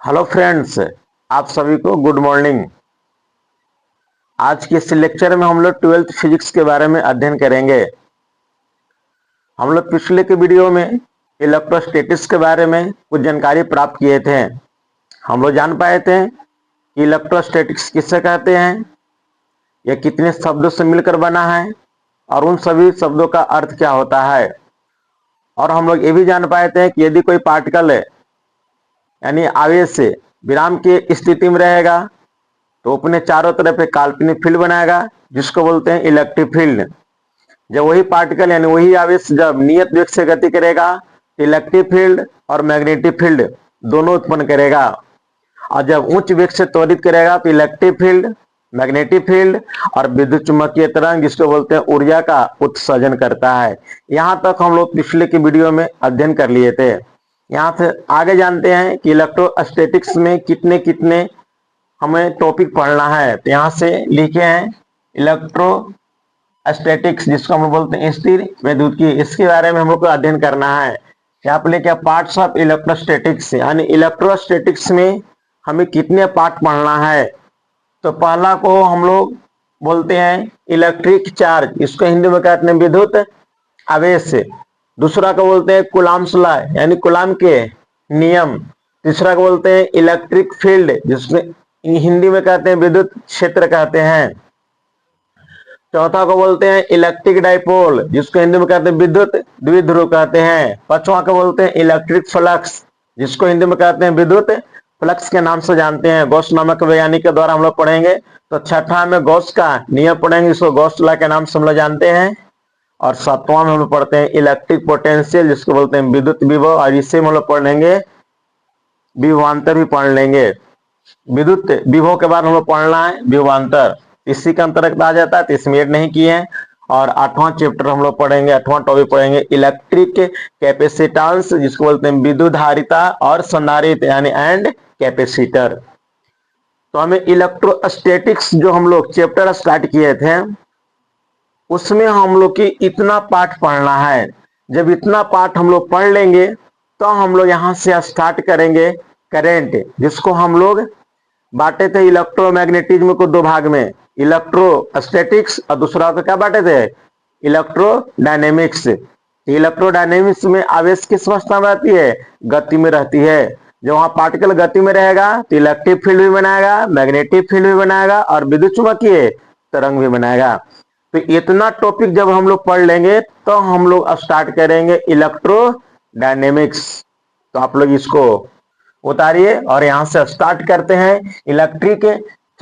Hello friends, आप सभी को गुड मॉर्निंग। आज के इस लेक्चर में हम लोग 12th फिजिक्स के बारे में अध्ययन करेंगे। हम लोग पिछले के वीडियो में इलेक्ट्रोस्टैटिक्स के बारे में कुछ जानकारी प्राप्त किए थे। हम लोग जान पाए थे कि इलेक्ट्रोस्टैटिक्स किससे कहते हैं, यह कितने शब्दों से मिलकर बना है और उन सभी शब्दों का अर्थ क्या होता है। और हम लोग ये भी जान पाए थे कि यदि कोई पार्टिकल है यानी आवेश से विराम की स्थिति में रहेगा तो अपने चारों तरफ एक काल्पनिक फील्ड बनाएगा जिसको बोलते हैं इलेक्ट्रिक फील्ड। जब वही पार्टिकल यानी वही आवेश जब नियत वेग से गति करेगा तो इलेक्ट्रिक फील्ड और मैग्नेटिक फील्ड दोनों उत्पन्न करेगा, और जब उच्च वेग से त्वरित करेगा तो इलेक्ट्रिक फील्ड, मैग्नेटिक फील्ड और विद्युत चुंबकीय तरंग जिसको बोलते हैं ऊर्जा का उत्सर्जन करता है। यहां तक हम लोग पिछले की वीडियो में अध्ययन कर लिए थे। यहाँ से आगे जानते हैं कि इलेक्ट्रोस्टैटिक्स में कितने कितने हमें टॉपिक पढ़ना है। तो यहाँ से लिखे हैं इलेक्ट्रोस्टैटिक्स जिसको हम बोलते हैं स्थिर वैद्युतिकी, इसके बारे में हम लोग को अध्ययन करना है। यहाँ पे लिखे पार्ट्स ऑफ इलेक्ट्रोस्टैटिक्स यानी इलेक्ट्रोस्टैटिक्स में हमें कितने पार्ट पढ़ना है। तो पहला को हम लोग बोलते हैं इलेक्ट्रिक चार्ज, इसको हिंदी में कहते हैं विद्युत आवेश। दूसरा को बोलते हैं कूलाम्स लॉ यानी कूलाम के नियम। तीसरा को बोलते हैं इलेक्ट्रिक फील्ड जिसमें हिंदी में कहते हैं विद्युत क्षेत्र कहते हैं। चौथा को बोलते हैं इलेक्ट्रिक डाइपोल जिसको हिंदी में कहते हैं विद्युत द्विध्रुव कहते हैं। पांचवा को बोलते हैं इलेक्ट्रिक फ्लक्स जिसको हिंदी में कहते हैं विद्युत फ्लक्स के नाम से जानते हैं, गॉस नामक वैज्ञानिक के द्वारा हम लोग पढ़ेंगे। तो छठा में गॉस का नियम पढ़ेंगे जिसको गॉस लॉ के नाम से हम लोग जानते हैं। और सातवां में हम लोग पढ़ते हैं इलेक्ट्रिक पोटेंशियल जिसको बोलते हैं विद्युत विभव, और इसे हम लोग पढ़ लेंगे विभवांतर भी पढ़ लेंगे। विद्युत विभव के बाद हम लोग पढ़ना है विभवांतर, इसी के अंतर्गत आ जाता है, तो इसमें ऐड नहीं किए हैं। और 8वां चैप्टर हम लोग पढ़ेंगे, 8वां टॉपिक पढ़ेंगे इलेक्ट्रिक कैपेसिटेंस जिसको बोलते हैं विद्युत धारिता और संधारित्र यानी एंड कैपेसिटर। तो हमें इलेक्ट्रोस्टैटिक्स जो हम लोग चैप्टर स्टार्ट किए थे उसमें हम लोग की इतना पाठ पढ़ना है। जब इतना पाठ हम लोग पढ़ लेंगे तो हम लोग यहाँ से स्टार्ट करेंगे करंट, जिसको हम लोग बांटे थे इलेक्ट्रोमैग्नेटिज्म को दो भाग में, इलेक्ट्रोस्टैटिक्स और दूसरा को क्या बांटे थे इलेक्ट्रोडायनेमिक्स। इलेक्ट्रोडायनेमिक्स में आवेश किस अवस्था में रहती है, गति में रहती है। जब वहां पार्टिकल गति में रहेगा तो इलेक्ट्रिक फील्ड भी बनाएगा, मैग्नेटिक फील्ड भी बनाएगा और विद्युत चुंबकीय तरंग भी बनाएगा। तो इतना टॉपिक जब हम लोग पढ़ लेंगे तो हम लोग स्टार्ट करेंगे इलेक्ट्रोडायनेमिक्स। तो आप लोग इसको उतारिए और यहां से स्टार्ट करते हैं। इलेक्ट्रिक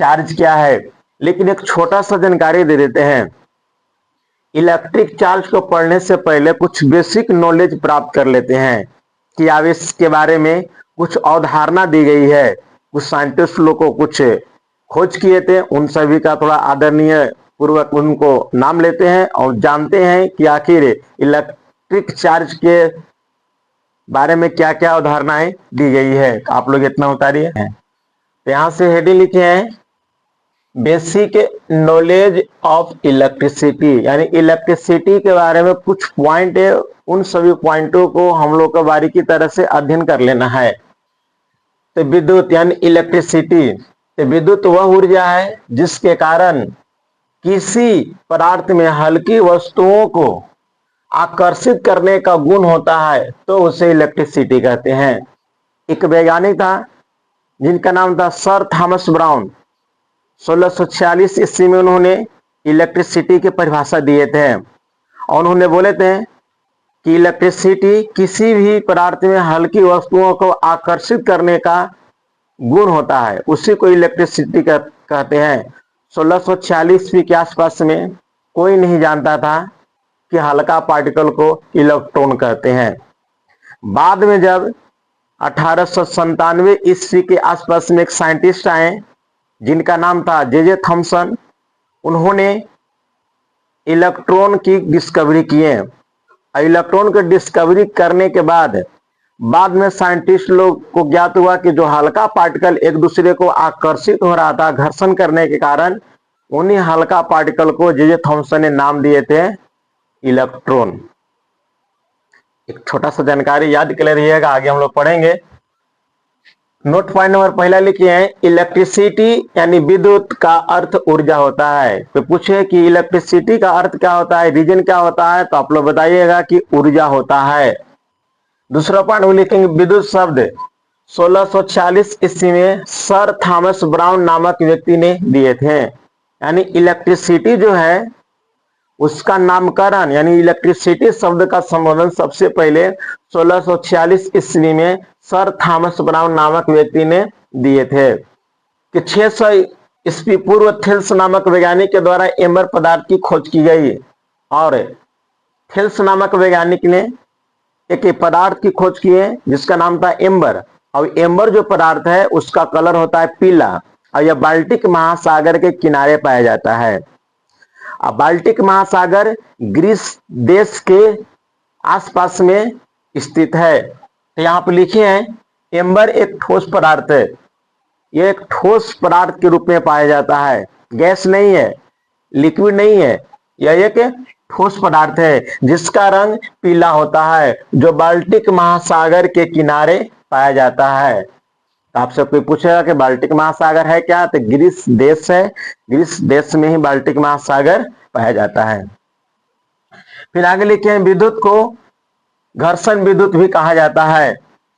चार्ज क्या है, लेकिन एक छोटा सा जानकारी दे देते हैं। इलेक्ट्रिक चार्ज को पढ़ने से पहले कुछ बेसिक नॉलेज प्राप्त कर लेते हैं कि आवेश के बारे में कुछ अवधारणा दी गई है। कुछ साइंटिस्ट लोग को कुछ खोज किए थे, उन सभी का थोड़ा आदरणीय पूर्वक उनको नाम लेते हैं और जानते हैं कि आखिर इलेक्ट्रिक चार्ज के बारे में क्या क्या अवधारणाएं दी गई है। आप लोग इतना उतारिए। तो यहां से हेडिंग लिखे हैं बेसिक नॉलेज ऑफ इलेक्ट्रिसिटी यानी इलेक्ट्रिसिटी के बारे में कुछ पॉइंट है, उन सभी पॉइंटों को हम लोग को बारीकी तरह से अध्ययन कर लेना है। तो विद्युत यानी इलेक्ट्रिसिटी, तो विद्युत वह ऊर्जा है जिसके कारण किसी पदार्थ में हल्की वस्तुओं को आकर्षित करने का गुण होता है तो उसे इलेक्ट्रिसिटी कहते हैं। एक वैज्ञानिक था जिनका नाम था सर थॉमस ब्राउन। 1646 ईस्वी में उन्होंने इलेक्ट्रिसिटी की परिभाषा दिए थे और उन्होंने बोले थे कि इलेक्ट्रिसिटी किसी भी पदार्थ में हल्की वस्तुओं को आकर्षित करने का गुण होता है, उसी को इलेक्ट्रिसिटी कहते हैं। 1646 के आसपास में कोई नहीं जानता था कि हल्का पार्टिकल को इलेक्ट्रॉन कहते हैं। बाद में जब 1897 ईस्वी के आसपास में एक साइंटिस्ट आए जिनका नाम था जे थॉमसन, उन्होंने इलेक्ट्रॉन की डिस्कवरी किए। इलेक्ट्रॉन की डिस्कवरी करने के बाद में साइंटिस्ट लोग को ज्ञात हुआ कि जो हल्का पार्टिकल एक दूसरे को आकर्षित हो रहा था घर्षण करने के कारण, उन्हीं हल्का पार्टिकल को जे थॉमसन ने नाम दिए थे इलेक्ट्रॉन। एक छोटा सा जानकारी याद कर रहिएगा, आगे हम लोग पढ़ेंगे। नोट पॉइंट नंबर पहला लिखे हैं, इलेक्ट्रिसिटी यानी विद्युत का अर्थ ऊर्जा होता है। तो पूछे कि इलेक्ट्रिसिटी का अर्थ क्या होता है, रीजन क्या होता है, तो आप लोग बताइएगा कि ऊर्जा होता है। दूसरा पॉइंट वो लिखेंगे, विद्युत शब्द 1646 ईस्वी में सर थॉमस ब्राउन नामक व्यक्ति ने दिए थे। यानी इलेक्ट्रिसिटी जो है उसका नामकरण यानी इलेक्ट्रिसिटी शब्द का संबोधन सबसे पहले 1646 ईस्वी में सर थॉमस ब्राउन नामक व्यक्ति ने दिए थे कि 600 ईस्वी पूर्व थेल्स नामक वैज्ञानिक के द्वारा एम्बर पदार्थ की खोज की गई और थेल्स नामक वैज्ञानिक ने एक पदार्थ की खोज की है जिसका नाम था एम्बर। और एम्बर जो पदार्थ है उसका कलर होता है पीला और यह बाल्टिक महासागर के किनारे पाया जाता है। अब बाल्टिक महासागर ग्रीस देश के आसपास में स्थित है। तो यहाँ पर लिखे हैं, एम्बर एक ठोस पदार्थ है, यह एक ठोस पदार्थ के रूप में पाया जाता है, गैस नहीं है, लिक्विड नहीं है, यह एक ठोस पदार्थ है जिसका रंग पीला होता है, जो बाल्टिक महासागर के किनारे पाया जाता है। तो आपसे कोई पूछेगा कि बाल्टिक महासागर है क्या, तो ग्रीस देश है, ग्रीस देश में ही बाल्टिक महासागर पाया जाता है। फिर आगे लिखे हैं, विद्युत को घर्षण विद्युत भी कहा जाता है।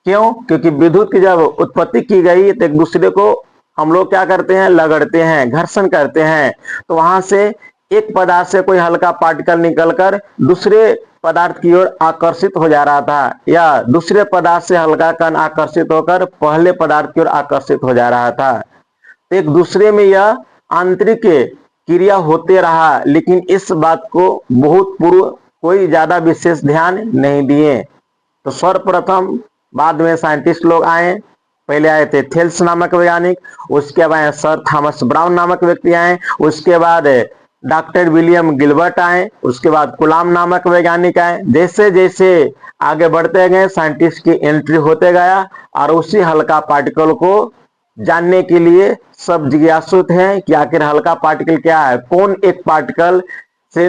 क्यों? क्योंकि विद्युत की जब उत्पत्ति की गई तो एक दूसरे को हम लोग क्या करते हैं, लगड़ते हैं, घर्षण करते हैं। तो वहां से एक पदार्थ से कोई हल्का पार्टिकल निकलकर दूसरे पदार्थ की ओर आकर्षित हो जा रहा था या दूसरे पदार्थ से हल्का कण आकर्षित होकर पहले पदार्थ की ओर आकर्षित हो जा रहा था। तो एक दूसरे में यह आंतरिक क्रिया होते रहा, लेकिन इस बात को बहुत पूर्व कोई ज्यादा विशेष ध्यान नहीं दिए। तो सर्वप्रथम बाद में साइंटिस्ट लोग आए, पहले आए थे थेल्स नामक वैज्ञानिक, उसके बाद सर थॉमस ब्राउन नामक व्यक्ति आए, उसके बाद डॉक्टर विलियम गिलबर्ट आए, उसके बाद कुलाम नामक वैज्ञानिक आए। जैसे जैसे आगे बढ़ते गए साइंटिस्ट की एंट्री होते गया और उसी हल्का पार्टिकल को जानने के लिए सब जिज्ञासु थे कि आखिर हल्का पार्टिकल क्या है, कौन एक पार्टिकल से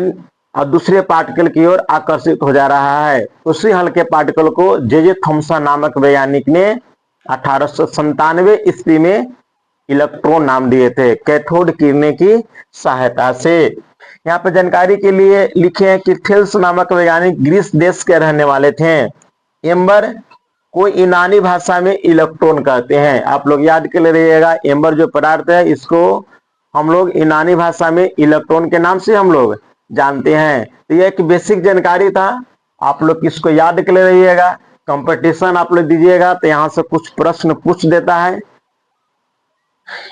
और दूसरे पार्टिकल की ओर आकर्षित हो जा रहा है। उसी हल्के पार्टिकल को जे थॉमसन नामक वैज्ञानिक ने 1897 ईस्वी में इलेक्ट्रॉन नाम दिए थे, कैथोड किरणें की सहायता से। यहाँ पे जानकारी के लिए लिखे हैं कि थेल्स नामक वैज्ञानिक ग्रीस देश के रहने वाले थे। एम्बर को यूनानी भाषा में इलेक्ट्रॉन कहते हैं। आप लोग याद कर ले रहिएगा, एम्बर जो पदार्थ है इसको हम लोग यूनानी भाषा में इलेक्ट्रॉन के नाम से हम लोग जानते हैं। तो यह एक बेसिक जानकारी था, आप लोग इसको याद कर ले रहिएगा। कंपटीशन आप लोग दीजिएगा तो यहाँ से कुछ प्रश्न पूछ देता है।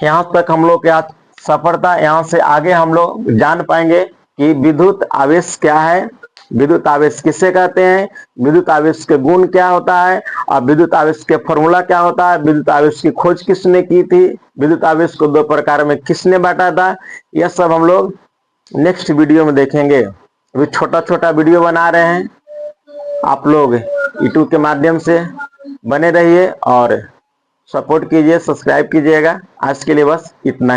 यहाँ तक हम लोग क्या सफर था, यहाँ से आगे हम लोग जान पाएंगे कि विद्युत आवेश क्या है, विद्युत आवेश किसे कहते हैं, विद्युत आवेश के गुण क्या होता है और विद्युत आवेश के फॉर्मूला क्या होता है, विद्युत आवेश की खोज किसने की थी, विद्युत आवेश को दो प्रकार में किसने बांटा था, यह सब हम लोग नेक्स्ट वीडियो में देखेंगे। अभी छोटा छोटा वीडियो बना रहे हैं, आप लोग यूट्यूब के माध्यम से बने रहिए और सपोर्ट कीजिए, सब्सक्राइब कीजिएगा। आज के लिए बस इतना ही।